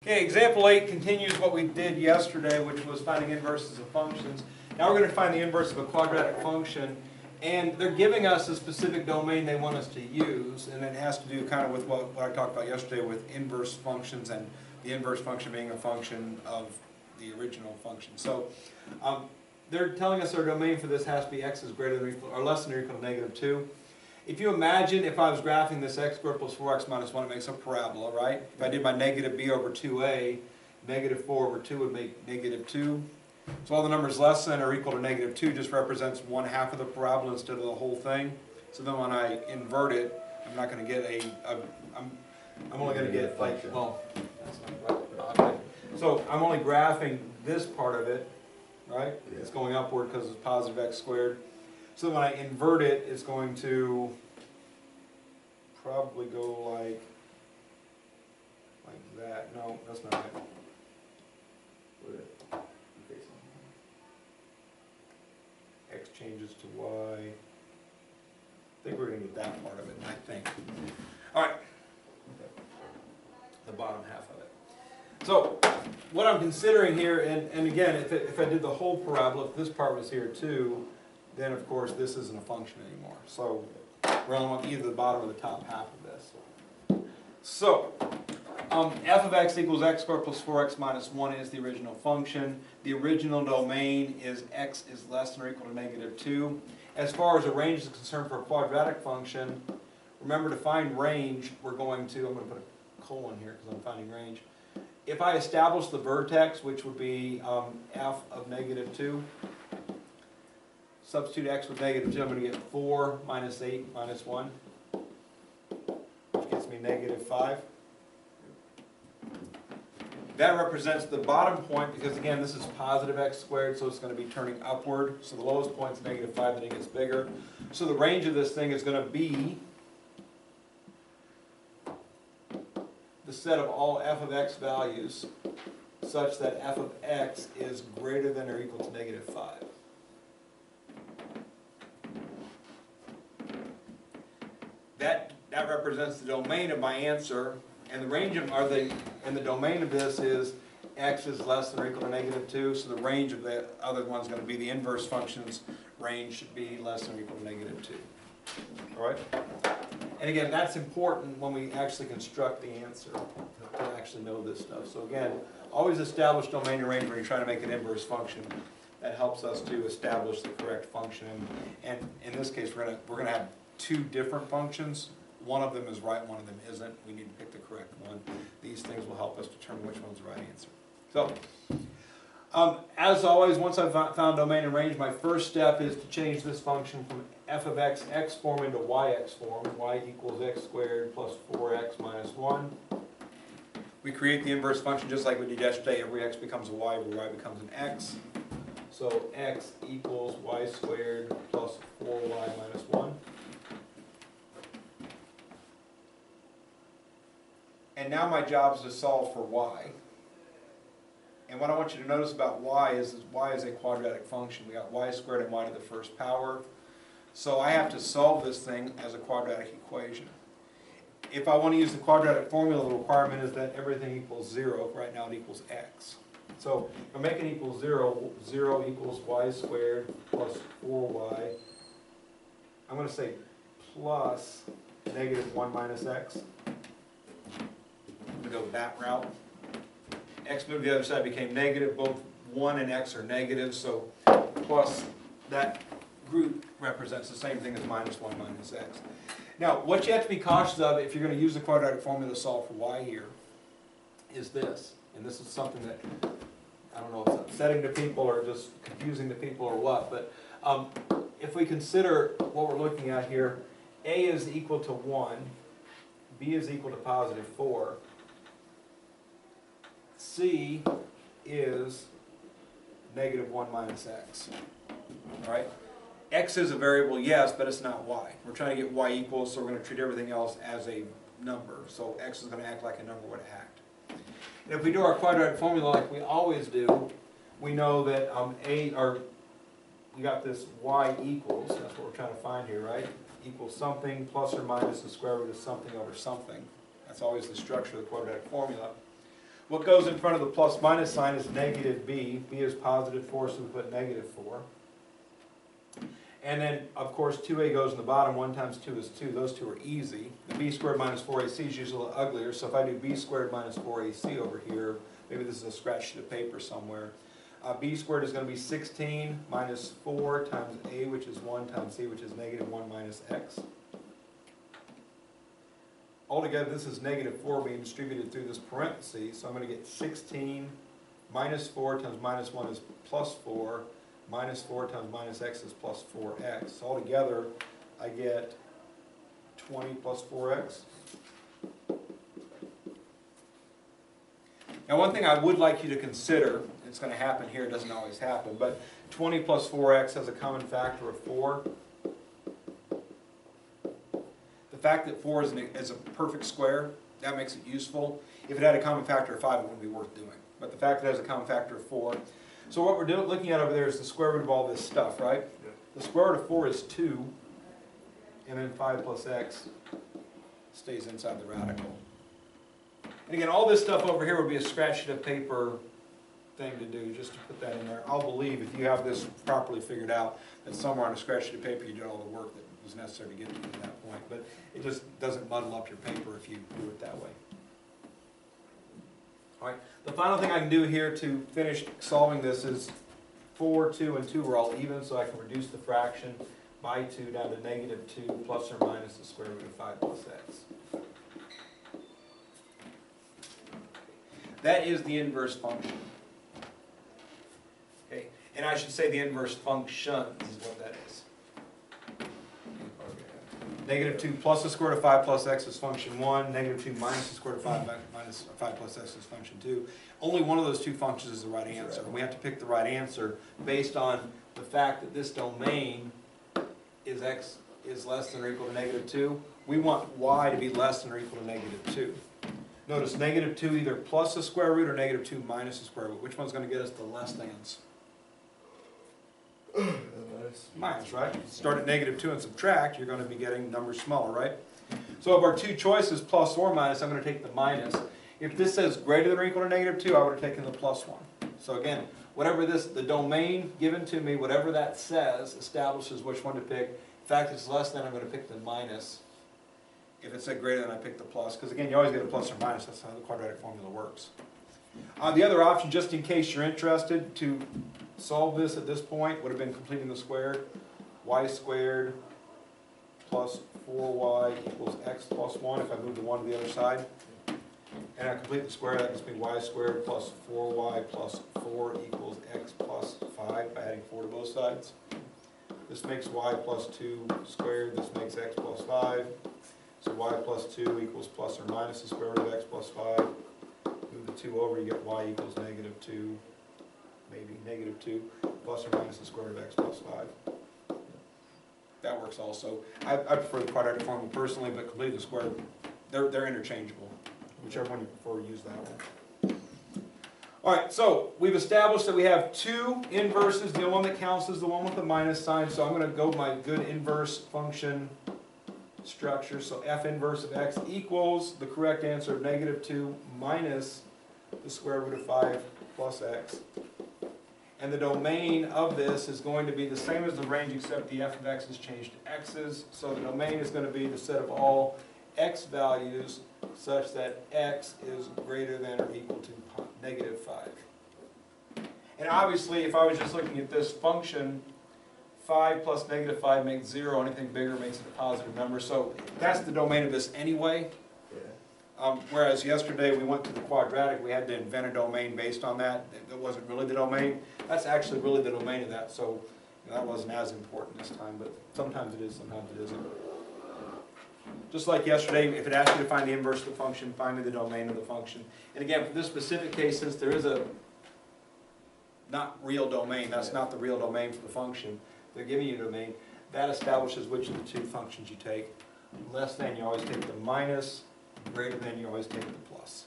Okay, example 8 continues what we did yesterday, which was finding inverses of functions. Now we're going to find the inverse of a quadratic function, and they're giving us a specific domain they want us to use, and it has to do kind of with what I talked about yesterday with inverse functions, and the inverse function being a function of the original function. So they're telling us our domain for this has to be x is greater than or equal, or less than or equal to negative 2. If you imagine if I was graphing this x squared plus 4x minus 1, it makes a parabola, right? If I did my negative b over 2a, negative 4 over 2 would make negative 2. So all the numbers less than or equal to negative 2 just represents 1/2 of the parabola instead of the whole thing. So then when I invert it, I'm not going to get I'm only going to get like, well, that's not right. Okay. So I'm only graphing this part of it, right? Yeah. It's going upward because it's positive x squared. So when I invert it, it's going to probably go like that. No, that's not it. X changes to y. I think we're going to get that part of it, I think. All right. The bottom half of it. So what I'm considering here, and again, if I did the whole parabola, if this part was here too, then of course this isn't a function anymore. So we're only on either the bottom or the top half of this. So f of x equals x squared plus 4x minus 1 is the original function. The original domain is x is less than or equal to negative 2. As far as a range is concerned for a quadratic function, remember to find range, we're going to, I'm going to put a colon here because I'm finding range. If I establish the vertex, which would be f of negative 2, substitute x with negative 2, I'm going to get 4 minus 8 minus 1, which gets me negative 5. That represents the bottom point because, again, this is positive x squared, so it's going to be turning upward. So the lowest point is negative 5, then it gets bigger. So the range of this thing is going to be the set of all f of x values such that f of x is greater than or equal to negative 5. That represents the domain of my answer, and the range of and the domain of this is x is less than or equal to negative 2. So the range of the other one is going to be the inverse function's range should be less than or equal to negative 2. All right. And again, that's important when we actually construct the answer to actually know this stuff. So again, always establish domain and range when you're trying to make an inverse function. That helps us to establish the correct function. And in this case, we're going to have two different functions. One of them is right, one of them isn't. We need to pick the correct one. These things will help us determine which one's the right answer. So, as always, once I've found domain and range, my first step is to change this function from f of x, x form into yx form. Y equals x squared plus 4x minus 1. We create the inverse function just like we did yesterday. Every x becomes a y, every y becomes an x. So x equals y squared plus 4y minus 1. And now my job is to solve for y. And what I want you to notice about y is a quadratic function. We got y squared and y to the first power. So I have to solve this thing as a quadratic equation. If I want to use the quadratic formula, the requirement is that everything equals 0. Right now it equals x. So if I make it equal 0, 0 equals y squared plus 4y. I'm going to say plus negative 1 minus x. I'm going to go that route. X moved to the other side, became negative. Both 1 and x are negative, so plus that group represents the same thing as minus 1 minus x. Now, what you have to be cautious of if you're going to use the quadratic formula to solve for y here is this. And this is something that, I don't know if it's upsetting to people or just confusing to people or what, but if we consider what we're looking at here, a is equal to 1, b is equal to positive 4, c is negative 1 minus x. All right? X is a variable, yes, but it's not y. We're trying to get y equals, so we're going to treat everything else as a number. So x is going to act like a number would act. And if we do our quadratic formula like we always do, we know that we got this y equals, that's what we're trying to find here, right? Equals something plus or minus the square root of something over something. That's always the structure of the quadratic formula. What goes in front of the plus minus sign is negative b. b is positive 4, so we put negative 4. And then, of course, 2a goes in the bottom. 1 times 2 is 2. Those two are easy. The b squared minus 4ac is usually a little uglier. So if I do b squared minus 4ac over here, maybe this is a scratch sheet of paper somewhere. B squared is going to be 16 minus 4 times a, which is 1, times c, which is negative 1 minus x. Altogether, this is negative 4 being distributed through this parenthesis. So I'm going to get 16 minus 4 times minus 1 is plus 4. Minus 4 times minus x is plus 4x. So altogether, I get 20 plus 4x. Now, one thing I would like you to consider, it's going to happen here, it doesn't always happen, but 20 plus 4x has a common factor of 4. The fact that 4 is a perfect square, that makes it useful. If it had a common factor of 5, it wouldn't be worth doing. But the fact that it has a common factor of 4. So what we're looking at over there is the square root of all this stuff, right? Yeah. The square root of 4 is 2, and then 5 plus x stays inside the radical. And again, all this stuff over here would be a scratch sheet of paper thing to do, just to put that in there. I'll believe, if you have this properly figured out, that somewhere on a scratch sheet of paper you did all the work that was necessary to get to that point. But it just doesn't muddle up your paper if you do it that way. All right. The final thing I can do here to finish solving this is 4, 2, and 2 are all even, so I can reduce the fraction by 2 down to negative 2 plus or minus the square root of 5 plus x. That is the inverse function. Okay, and I should say the inverse function is what that is. Negative 2 plus the square root of 5 plus x is function 1. Negative 2 minus the square root of 5 minus 5 plus x is function 2. Only one of those two functions is the right answer. And we have to pick the right answer based on the fact that this domain is x is less than or equal to negative 2. We want y to be less than or equal to negative 2. Notice negative 2 either plus the square root or negative 2 minus the square root. Which one's going to get us the less thans? Minus, right? Start at negative 2 and subtract, you're going to be getting numbers smaller, right? So of our two choices, plus or minus, I'm going to take the minus. If this says greater than or equal to negative 2, I would have taken the plus 1. So again, whatever the domain given to me, whatever that says, establishes which one to pick. In fact, if it's less than, I'm going to pick the minus. If it said greater than, I pick the plus. Because again, you always get a plus or minus. That's how the quadratic formula works. The other option, just in case you're interested, to solve this at this point would have been completing the square. Y squared plus 4y equals x plus 1 if I move the 1 to the other side. And I complete the square, that gives me y squared plus 4y plus 4 equals x plus 5 by adding 4 to both sides. This makes y plus 2 squared, this makes x plus 5. So y plus 2 equals plus or minus the square root of x plus 5. Move the 2 over, you get y equals negative 2, maybe negative 2, plus or minus the square root of x plus 5. That works also. I prefer the quadratic formula personally, but complete the square, they're interchangeable. Whichever one you prefer, use that one. All right, so we've established that we have two inverses. The one that counts is the one with the minus sign, so I'm going to go my good inverse function structure. So f inverse of x equals the correct answer of negative 2 minus the square root of 5 plus x. And the domain of this is going to be the same as the range, except the f of x is changed to x's. So the domain is going to be the set of all x values such that x is greater than or equal to negative 5. And obviously, if I was just looking at this function, 5 plus negative 5 makes 0. Anything bigger makes it a positive number. So that's the domain of this anyway. Whereas yesterday we went to the quadratic, we had to invent a domain based on that. That wasn't really the domain. That's actually really the domain of that. So that wasn't as important this time, but sometimes it is, sometimes it isn't. Just like yesterday, if it asked you to find the inverse of the function, find me the domain of the function. And again, for this specific case, since there is a not real domain, that's not the real domain for the function, they're giving you a domain, that establishes which of the two functions you take. Less than, you always take the minus. Greater than, you always take the plus.